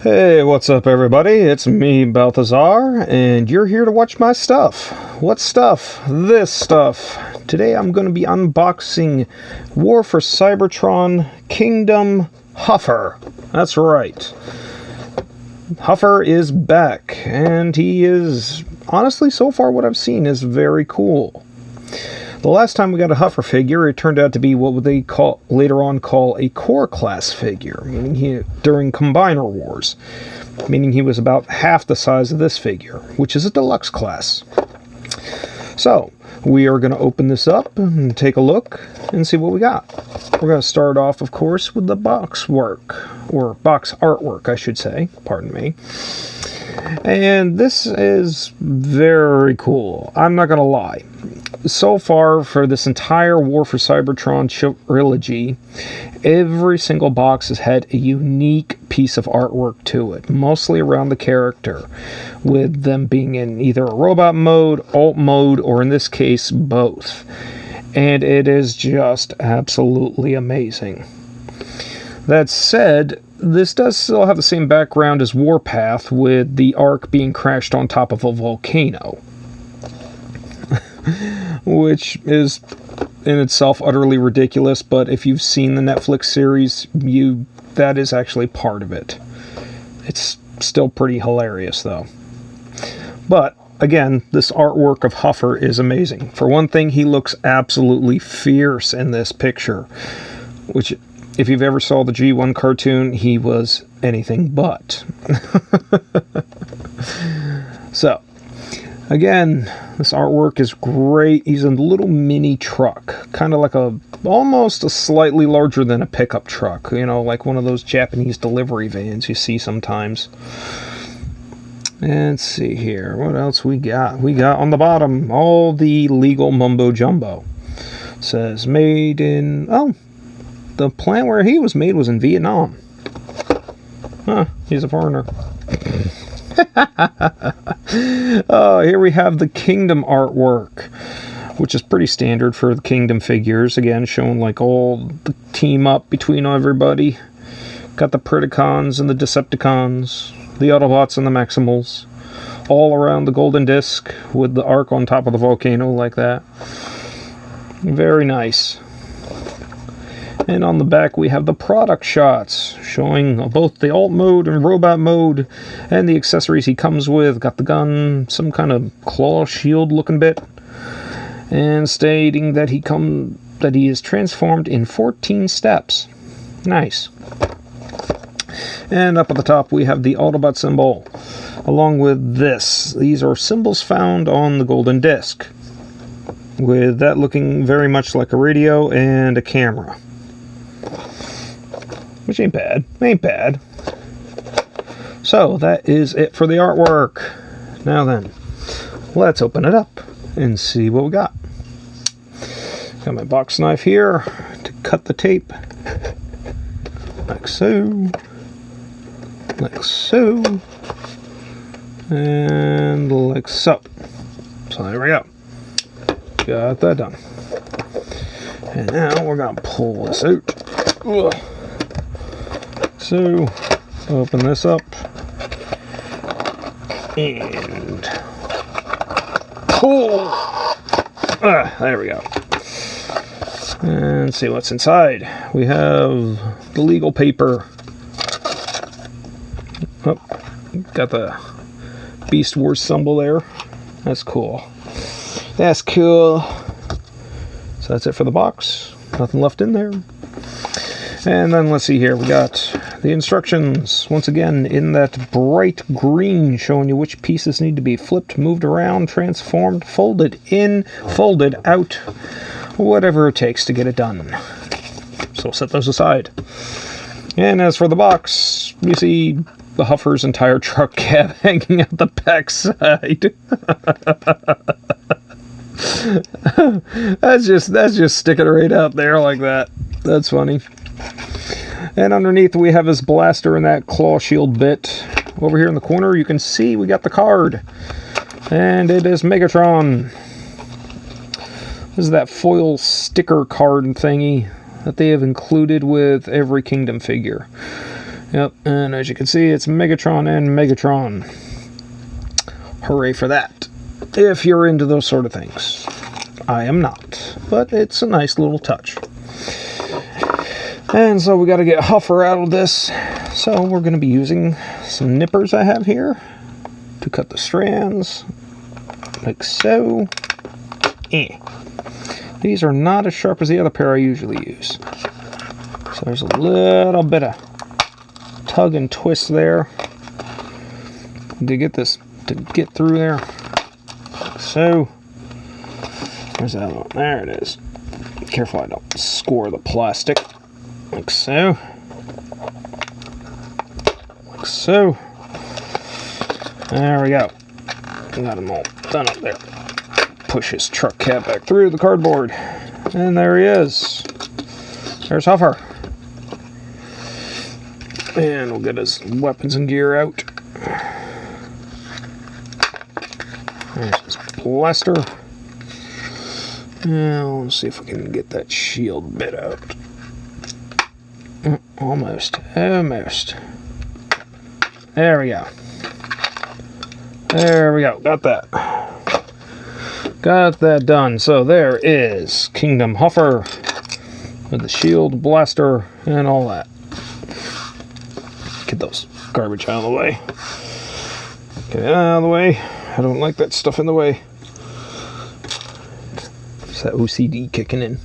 Hey, what's up everybody? It's me, Balthazar, and you're here to watch my stuff. What stuff? This stuff. Today I'm going to be unboxing War for Cybertron Kingdom Huffer. That's right. Huffer is back, and he is, honestly, so far what I've seen is very cool. The last time we got a Huffer figure, it turned out to be what they later on call a core class figure, meaning he during Combiner Wars, meaning he was about half the size of this figure, which is a deluxe class. So we are going to open this up and take a look and see what we got. We're going to start off, of course, with the box work, or box artwork, I should say. Pardon me. And this is very cool. I'm not going to lie. So far, for this entire War for Cybertron trilogy, every single box has had a unique piece of artwork to it, mostly around the character, with them being in either a robot mode, alt mode, or in this case, both. And it is just absolutely amazing. That said, this does still have the same background as Warpath, with the Ark being crashed on top of a volcano. Which is in itself utterly ridiculous, but if you've seen the Netflix series, that is actually part of it. It's still pretty hilarious, though. But, again, this artwork of Huffer is amazing. For one thing, he looks absolutely fierce in this picture, which, if you've ever saw the G1 cartoon, he was anything but. So, again, this artwork is great. He's a little mini truck, kind of like almost a slightly larger than a pickup truck, you know, like one of those Japanese delivery vans you see sometimes. And let's see here, what else we got? We got on the bottom all the legal mumbo jumbo. It says made in, the plant where he was made was in Vietnam. Huh, he's a foreigner. Oh, here we have the Kingdom artwork, which is pretty standard for the Kingdom figures. Again, showing like all the team up between everybody. Got the Predacons and the Decepticons, the Autobots and the Maximals, all around the golden disc with the Ark on top of the volcano like that. Very nice. And on the back we have the product shots showing both the alt mode and robot mode and the accessories he comes with. Got the gun, some kind of claw shield looking bit, and stating that he is transformed in 14 steps. Nice. And up at the top we have the Autobot symbol along with this. These are symbols found on the golden disc, with that looking very much like a radio and a camera. Which ain't bad. Ain't bad. So, that is it for the artwork. Now then, let's open it up and see what we got. Got my box knife here to cut the tape. Like so. Like so. And like so. So, there we go. Got that done. And now we're going to pull this out. Ugh. So, open this up, and pull. There we go. And see what's inside. We have the legal paper. Oh, got the Beast Wars symbol there. That's cool. That's cool. So that's it for the box. Nothing left in there. And then let's see here, we got the instructions, once again, in that bright green, showing you which pieces need to be flipped, moved around, transformed, folded in, folded out, whatever it takes to get it done. So we'll set those aside. And as for the box, you see the Huffer's entire truck cab hanging out the back side. That's just sticking right out there like that. That's funny. And underneath we have his blaster and that claw shield bit. Over here in the corner you can see we got the card. And it is Megatron. This is that foil sticker card thingy that they have included with every Kingdom figure. Yep, and as you can see, it's Megatron and Megatron. Hooray for that. If you're into those sort of things. I am not, but it's a nice little touch. And so we got to get Huffer out of this. So we're going to be using some nippers I have here to cut the strands, like so. These are not as sharp as the other pair I usually use. So there's a little bit of tug and twist there to get this to get through there. Like so. Where's that one? There it is. Careful I don't score the plastic. Like so. Like so. There we go. Got them all done up there. Push his truck cab back through the cardboard. And there he is. There's Huffer. And we'll get his weapons and gear out. There's his blaster. Now, let's see if we can get that shield bit out. Almost. Almost. There we go. There we go. Got that. Got that done. So there is Kingdom Huffer with the shield, blaster, and all that. Get those garbage out of the way. Get it out of the way. I don't like that stuff in the way. It's that OCD kicking in.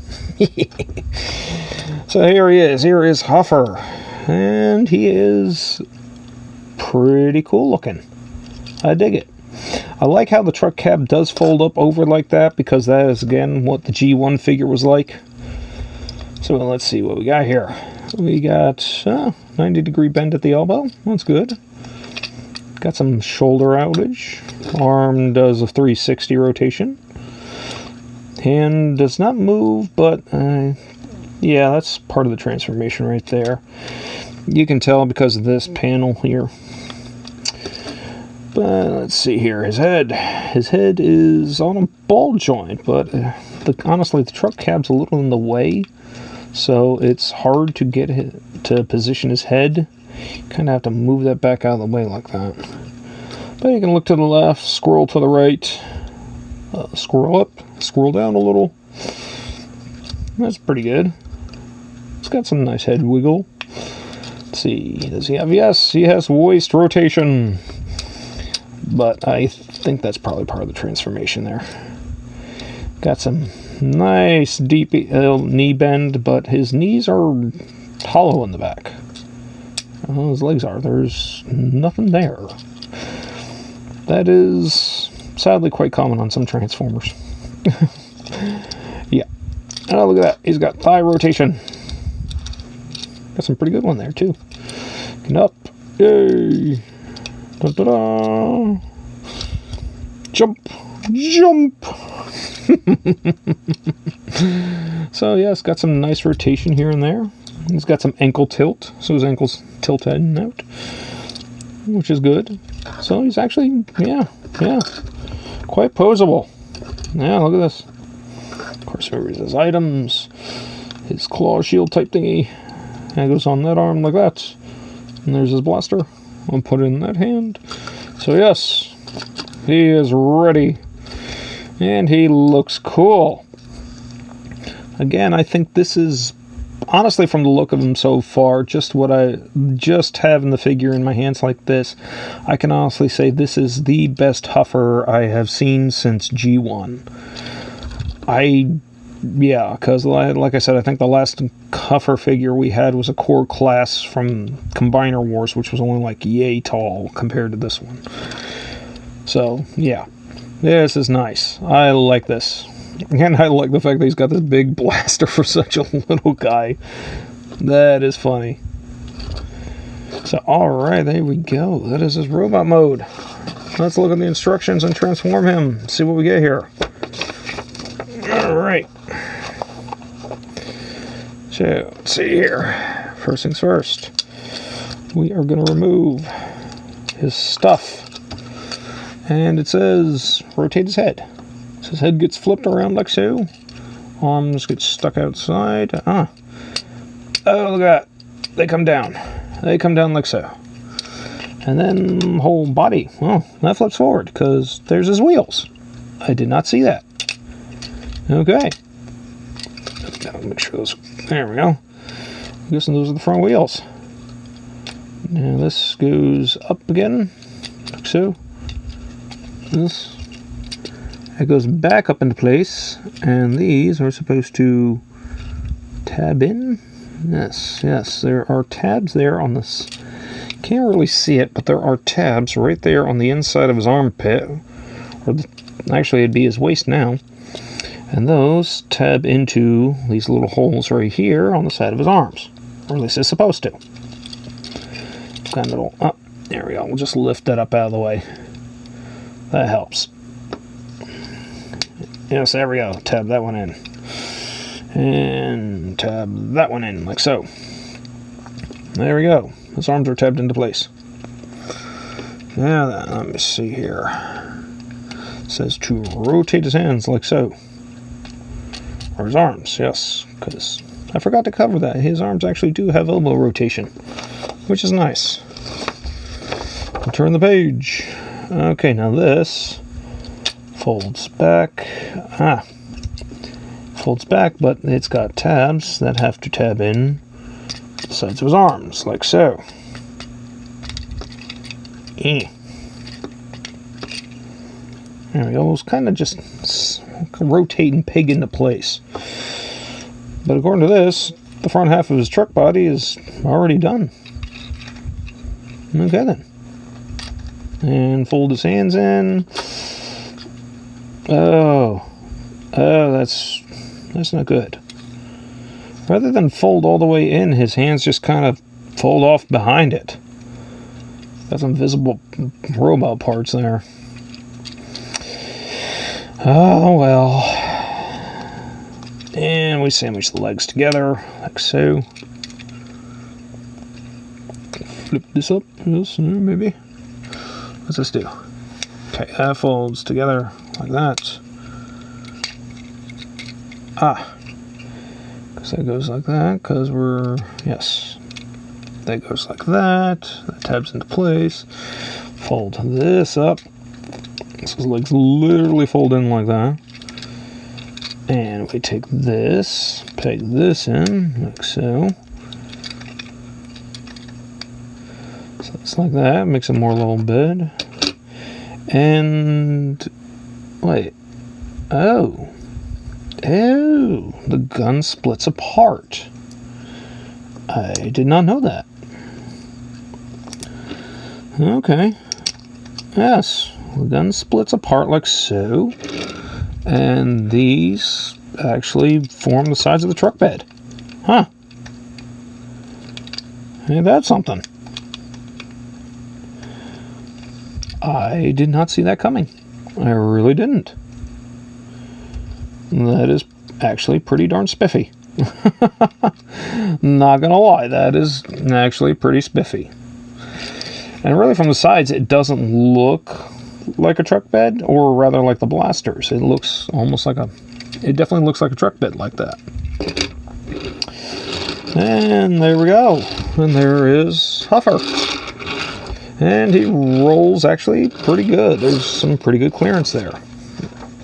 So here he is. Here is Huffer. And he is pretty cool looking. I dig it. I like how the truck cab does fold up over like that, because that is, again, what the G1 figure was like. So let's see what we got here. We got 90-degree bend at the elbow. That's good. Got some shoulder outage. Arm does a 360 rotation. Hand does not move, but yeah, that's part of the transformation right there. You can tell because of this panel here. But let's see here. His head. His head is on a ball joint, but honestly, the truck cab's a little in the way, so it's hard to get to position his head. You kind of have to move that back out of the way like that. But you can look to the left, scroll to the right, scroll up, scroll down a little. That's pretty good. It's got some nice head wiggle. Let's see. Does he have? Yes, he has waist rotation. But I think that's probably part of the transformation there. Got some nice deep knee bend, but his knees are hollow in the back. Well, his legs are. There's nothing there. That is sadly quite common on some Transformers. Yeah. Oh, look at that. He's got thigh rotation. Got some pretty good one there, too. Getting up. Yay! Da-da-da. Jump! Jump! So, yeah, it's got some nice rotation here and there. He's got some ankle tilt, so his ankles tilt in and out, which is good. So he's actually, yeah, quite posable. Yeah, look at this. Of course, there's his items, his claw shield type thingy. That goes on that arm like that. And there's his blaster. I'll put it in that hand. So yes, he is ready. And he looks cool. Again, I think this is, honestly, from the look of him so far, just what I just having the figure in my hands like this, I can honestly say this is the best Huffer I have seen since G1. Yeah, because like I said, I think the last Huffer figure we had was a core class from Combiner Wars, which was only like yay tall compared to this one. So, yeah. This is nice. I like this. And I like the fact that he's got this big blaster for such a little guy. That is funny. So, alright, there we go. That is his robot mode. Let's look at the instructions and transform him. See what we get here. Alright. So, let's see here. First things first. We are going to remove his stuff. And it says, rotate his head. So his head gets flipped around like so. Arms get stuck outside. Oh, look at that. They come down. they come down like so. And then whole body, well, that flips forward because there's his wheels. I did not see that. Okay. Now make sure those, there we go. I'm guessing those are the front wheels. Now this goes up again, like so. This, it goes back up into place, and these are supposed to tab in. Yes, yes, there are tabs there on this. Can't really see it, but there are tabs right there on the inside of his armpit, or actually it'd be his waist now, and those tab into these little holes right here on the side of his arms, or at least it's supposed to. Kind of little, oh, there we go. We'll just lift that up out of the way. That helps. Yes, there we go. Tab that one in. And tab that one in, like so. There we go. His arms are tabbed into place. Now then, let me see here. It says to rotate his hands, like so. Or his arms, yes. Because I forgot to cover that. His arms actually do have elbow rotation, which is nice. I'll turn the page. Okay, now this folds back. Folds back, but it's got tabs that have to tab in the sides of his arms, like so. There we go. It was kind of just rotate and peg into place. But according to this, the front half of his truck body is already done. Okay then. And fold his hands in. Oh, that's not good. Rather than fold all the way in, his hands just kind of fold off behind it. Got some visible robot parts there. Oh well. And we sandwich the legs together, like so. Flip this up, yes, maybe. What's this do? Okay, that folds together like that. Because that goes like that, because we're, yes. That goes like that. That tabs into place. Fold this up. So his legs literally fold in like that. And we take this, peg this in, like so. So it's like that, makes it more level bed. And wait. Oh, the gun splits apart. I did not know that. Okay. Yes, the gun splits apart like so. And these actually form the sides of the truck bed. Huh. Hey, that's something. I did not see that coming. I really didn't. That is actually pretty darn spiffy. Not gonna lie, that is actually pretty spiffy. And really from the sides, it doesn't look like a truck bed, or rather like the blasters. It looks almost like it definitely looks like a truck bed like that. And there we go. And there is Huffer. And he rolls actually pretty good. There's some pretty good clearance there.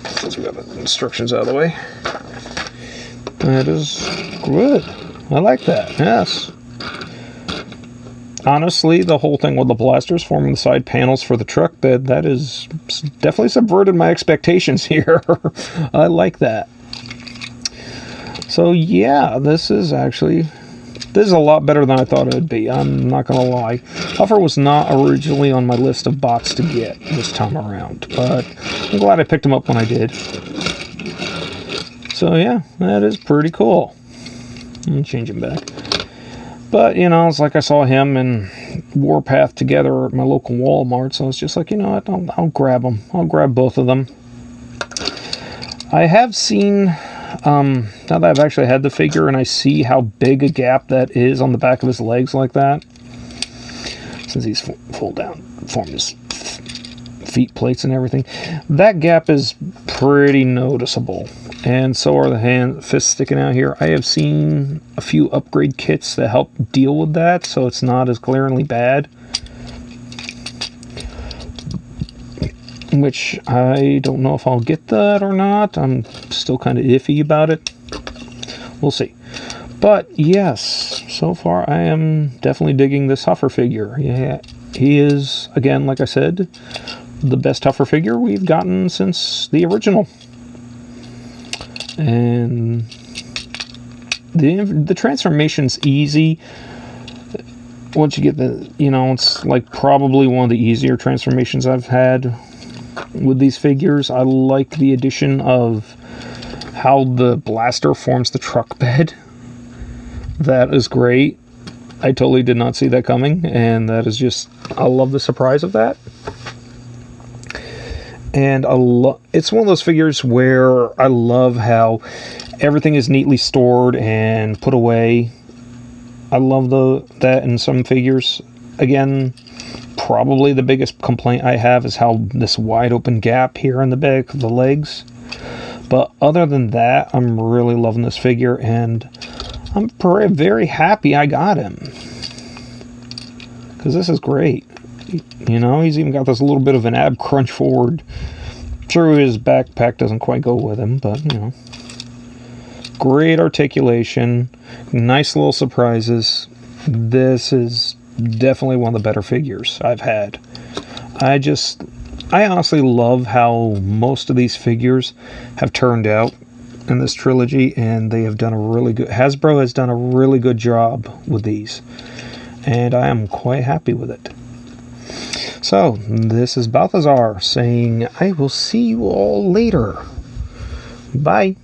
Since we got the instructions out of the way. That is good. I like that, yes. Honestly, the whole thing with the blasters forming the side panels for the truck bed, that is definitely subverted my expectations here. I like that. So yeah, this is a lot better than I thought it would be. I'm not going to lie. Huffer was not originally on my list of bots to get this time around, but I'm glad I picked him up when I did. So yeah, that is pretty cool. I'll change him back. But, you know, it's like I saw him and Warpath together at my local Walmart, so I was just like, you know what, I'll grab them. I'll grab both of them. I have seen, now that I've actually had the figure and I see how big a gap that is on the back of his legs like that, since he's feet plates and everything. That gap is pretty noticeable, and so are the fists sticking out here. I have seen a few upgrade kits that help deal with that, so it's not as glaringly bad, which I don't know if I'll get that or not. I'm still kind of iffy about it. We'll see. But yes, so far I am definitely digging this Huffer figure. Yeah, he is, again, like I said, the best Huffer figure we've gotten since the original. And the transformation's easy. Once you get the, it's like probably one of the easier transformations I've had with these figures. I like the addition of how the blaster forms the truck bed. That is great. I totally did not see that coming, and that is just, I love the surprise of that. And it's one of those figures where I love how everything is neatly stored and put away. I love that in some figures. Again, probably the biggest complaint I have is how this wide open gap here in the back of the legs. But other than that, I'm really loving this figure, and I'm very happy I got him, because this is great. He's even got this little bit of an ab crunch forward. True, his backpack doesn't quite go with him, but, great articulation, nice little surprises. This is definitely one of the better figures I've had. I honestly love how most of these figures have turned out in this trilogy, and they have done Hasbro has done a really good job with these, and I am quite happy with it. So, this is Balthazar saying, I will see you all later. Bye.